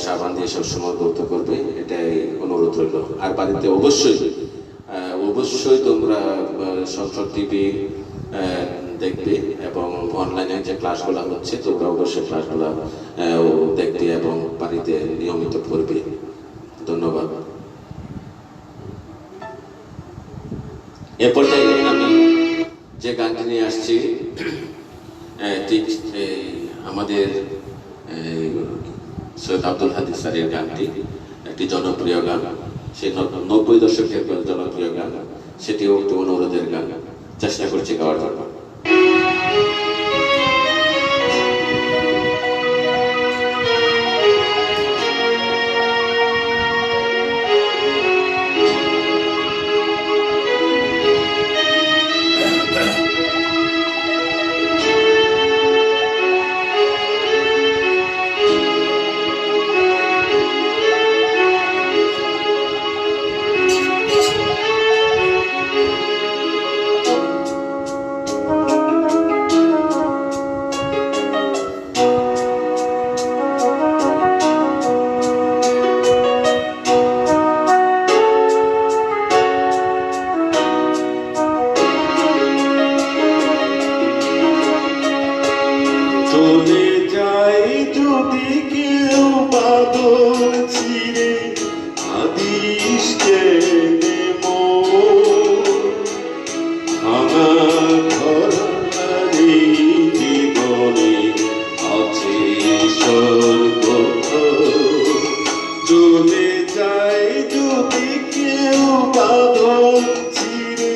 সাবান দিয়ে সবসময় ধরতে করবে, এটাই অনুরোধ রইল। আর বাড়িতে অবশ্যই তোমরা সংসদ টিভি দেখবে এবং অনলাইনে যে ক্লাসগুলো হচ্ছে তোমরা অবশ্যই ক্লাসগুলো দেখবে এবং বাড়িতে নিয়মিত পড়বে। ধন্যবাদ। এ পর্যায়ে আমি যে গানটি নিয়ে আসছি ঠিক আমাদের সৈয়দ আব্দুল হাদী স্যারের গানটি, একটি জনপ্রিয় গান, সেই 90 দশকের জনপ্রিয় গান, সেটিও একটি অনুরোধের গান, চেষ্টা করছি গাওয়ার জন্য। চলে যাই যদি কেউ বাদল ছিঁড়ে আদিশকে নেমো ভাঙা ঘরারি জীবনে আছে স্বর্গ। চলে যাই যদি কেউ বাদল ছিঁড়ে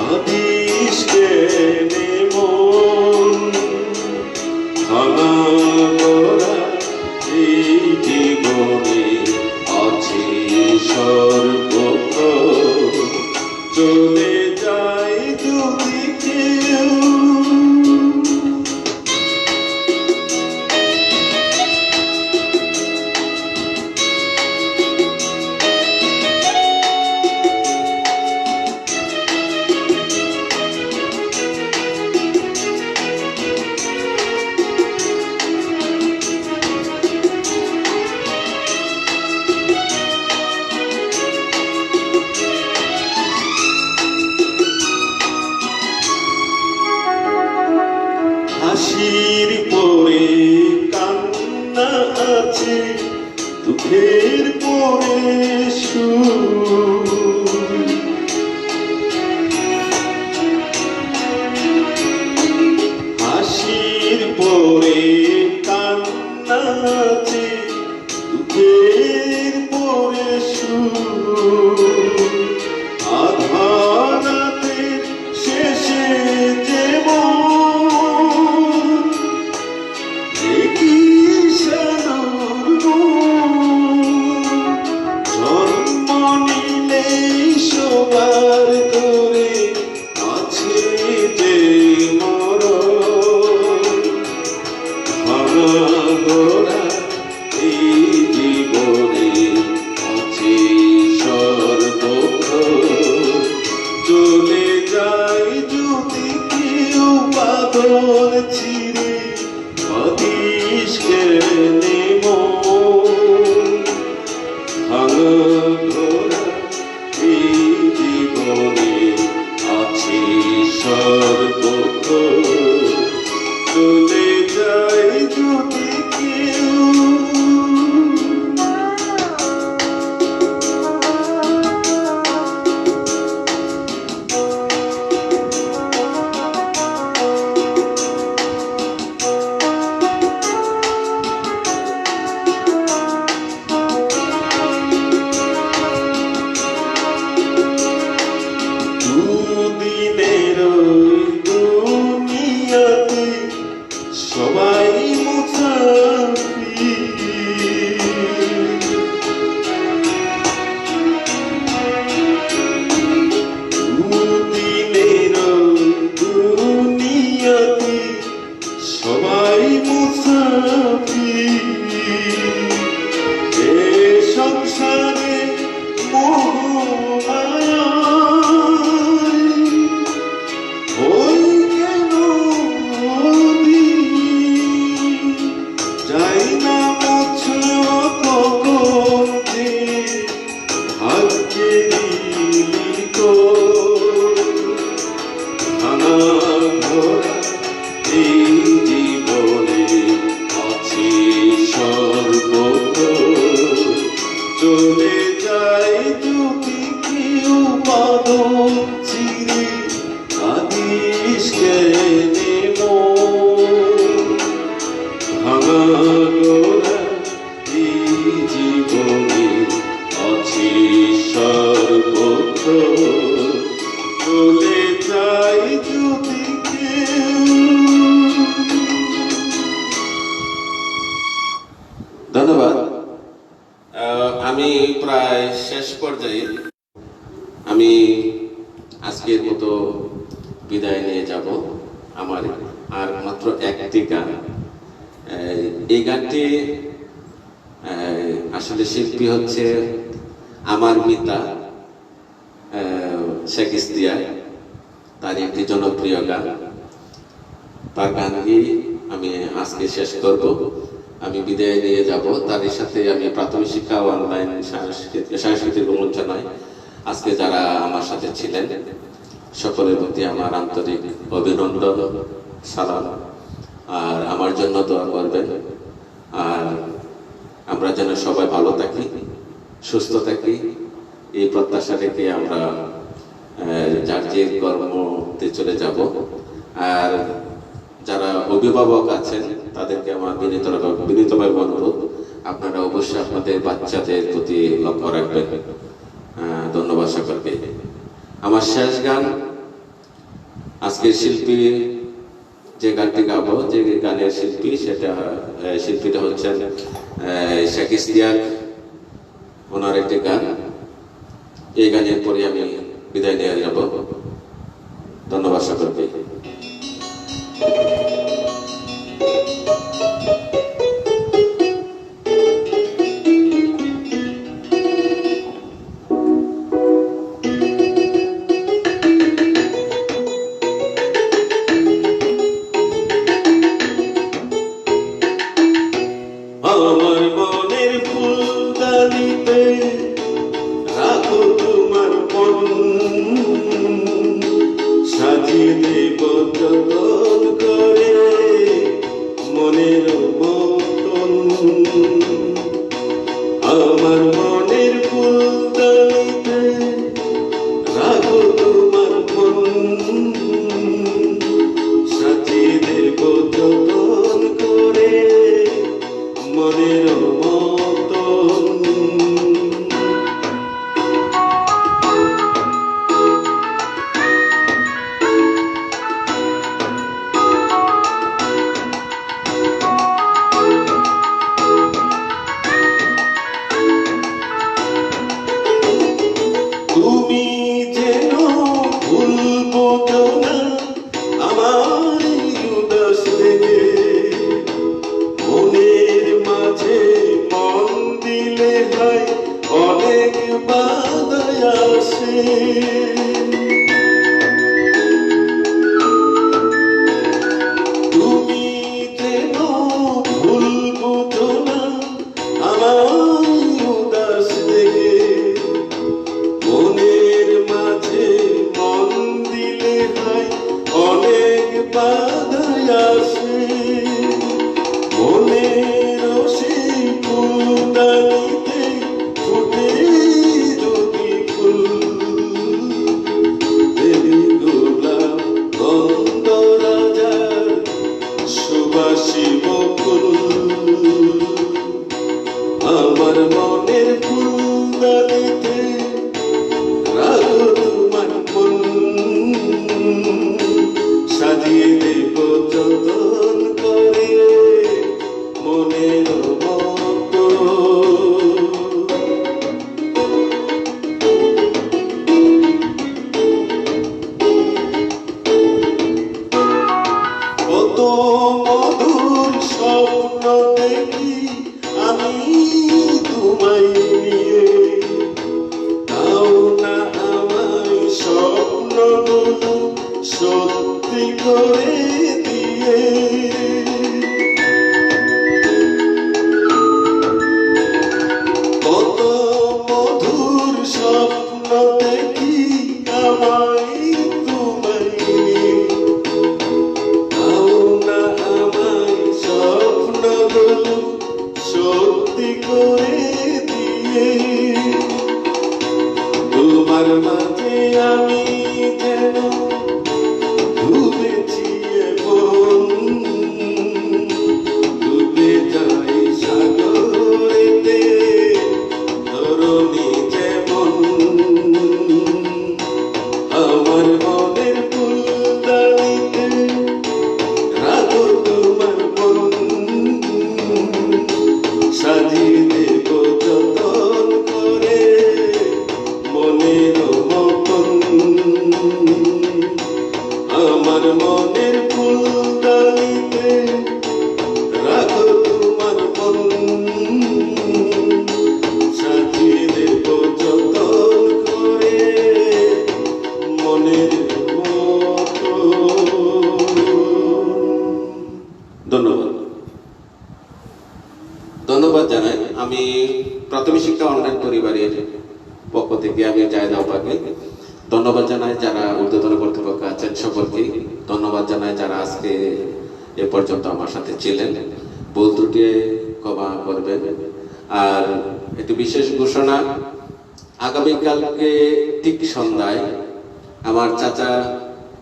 আদিশকে নেমো ভাঙা গোরা এই জীবনে আছে স্বর্গ। চলে যাই যদি কেউ হাসির পরে কান্না আছে, দুঃখের পরে সুখ। হাসির পরে কান্না আছে, দুঃখের পরে সুখ। আধারাতের শেষে যেমন জন্ম নিলেই সবার করে আছে যে মরণ। ভাঙা গোরা এই জীবনে আছে স্বর্গ। চলে যাই যদি কেউ বাদল ছিঁড়ে আদিশকে নেমো ভাঙা ঘোরা এই জীবনে আছে স্বর্গ। চলে যাই যদি কেউ দুদিনের দুনিয়াতে সবাই মুসাফির। দুদিনের দুনিয়াতে সবাই মুসাফির। এ সংসারে মোহমায়া ওই কেন যাই না মুছো কখন যে ভাগ্যে লিখো ভাঙা পর্যায়ে আমি আজকের মতো বিদায় নিয়ে যাব। আমার আর মাত্র একটি গান। এই গানটি আসলে শিল্পী হচ্ছে আমার মিতা শেখ ইস্তিয়া, তার একটি জনপ্রিয় গান। তার গান দিয়ে আমি আজকে শেষ করব। আমি বিদায় নিয়ে যাব। তার সাথে আমি প্রাথমিক শিক্ষা ও অনলাইন সাংস্কৃতিক অনুষ্ঠানে আজকে যারা আমার সাথে ছিলেন সকলের প্রতি আমার আন্তরিক অভিনন্দন, সালাম। আর আমার জন্য দোয়া করবেন। আর আমরা যেন সবাই ভালো থাকি, সুস্থ থাকি, এই প্রত্যাশা রেখে আমরা যার যে কর্মতে চলে যাব। আর যারা অভিভাবক আছেন তাদেরকে আমার বিনীতভাবে অনুরোধ, আপনারা অবশ্যই আপনাদের বাচ্চাদের প্রতি লক্ষ্য রাখবেন। ধন্যবাদ সকলকে। আমার শেষ গান, আজকের শিল্পী যে গানটি গাবো, যে গানের শিল্পীটা হচ্ছেন শেখ ইস্তিয়াক, ওনার একটি গান। এই গানের পরে আমি বিদায় নিয়ে যাব। ধন্যবাদ সকলকে। আমার মনের ফুলদানিতে রাখো তোমার মন, সাজিয়ে দেব যতন করে মনের মতন। আমার মনের ফুলদানিতে রাখো তোমার মন, সাজিয়ে দেব যতন করে মনের মতন। তুমি যেন ভুলবো না আমার উদাস লেগে, মনের মাঝে মন দিলে হয় অনেক বাধায় আসে। তুমি যেন ভুলবো না আমার উদাস লেগে, মনের মাঝে মন দিলে হয় অনেক বাধায় আসে। মনের সেই ফুলদানিতে ফুটে যদি ফুল, দেবী গোলাপ গন্ধরাজার সুবাসী বকুল। আমার মনের ফুলদানিতে রাখো তোমার মন, সাজিয়ে দেব যতন করে মনের মতো। কত মধুর স্বপ্ন দেখি আমি তোমায় নিয়ে, দাও না আমায় স্বপ্নগুলো সত্যি করে দিয়ে। কত মধুর স্বপ্ন দেখি আমায় তোমায় নিয়ে, দাও না আমায় স্বপ্নগুলো সত্যি করে দিয়ে। তোমার মাঝে আমি যেন ডুবেছি এমন, আমার মনের ফুলদানিতে রাখো তোমার মন, সাজিয়ে দেব যতন করে মনের মতো। ধন্যবাদ। ধন্যবাদ জানাই। আমি প্রাথমিক শিক্ষা অনলাইন পরিবারের পক্ষ থেকে আমি জায়দা আপাকে ধন্যবাদ জানাই, যারা ঊর্ধ্বতন কর্তৃপক্ষ আছেন সকলকে ধন্যবাদ জানাই, যারা আজকে এ পর্যন্ত আমার সাথে ছিলেন। ভুল ত্রুটি ক্ষমা করবেন। আর একটি বিশেষ ঘোষণা, আগামীকালকে ঠিক সন্ধ্যায় আমার চাচা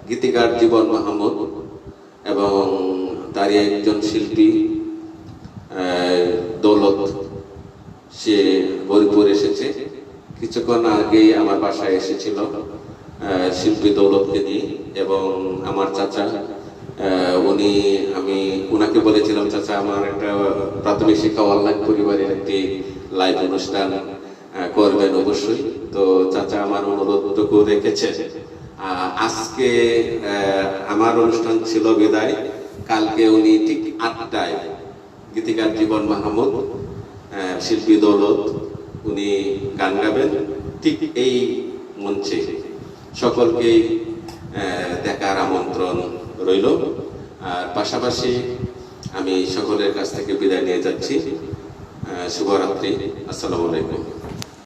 গীতিকার জীবন মাহমুদ এবং তারই একজন শিল্পী দৌলত, সে হরিপুর এসেছে। কিছুক্ষণ আগেই আমার বাসায় এসেছিল শিল্পী দৌলতকে নিয়ে, এবং আমার চাচা আমি উনাকে বলেছিলাম, চাচা আমার একটা প্রাথমিক শিক্ষা অনলাইন পরিবারের একটি লাইভ অনুষ্ঠান করবেন অবশ্যই। তো চাচা আমার অনুরোধটুকু রেখেছে। আজকে আমার অনুষ্ঠান ছিল বিদায়, কালকে উনি ঠিক 8টায় গীতিকার জীবন মাহমুদ, শিল্পী দৌলত, উনি গান গাবেন ঠিক এই মঞ্চে। সকলকেই দেখার আমন্ত্রণ রইল। আর পাশাপাশি আমি সকলের কাছ থেকে বিদায় নিয়ে যাচ্ছি। শুভরাত্রি। আসসালামু আলাইকুম।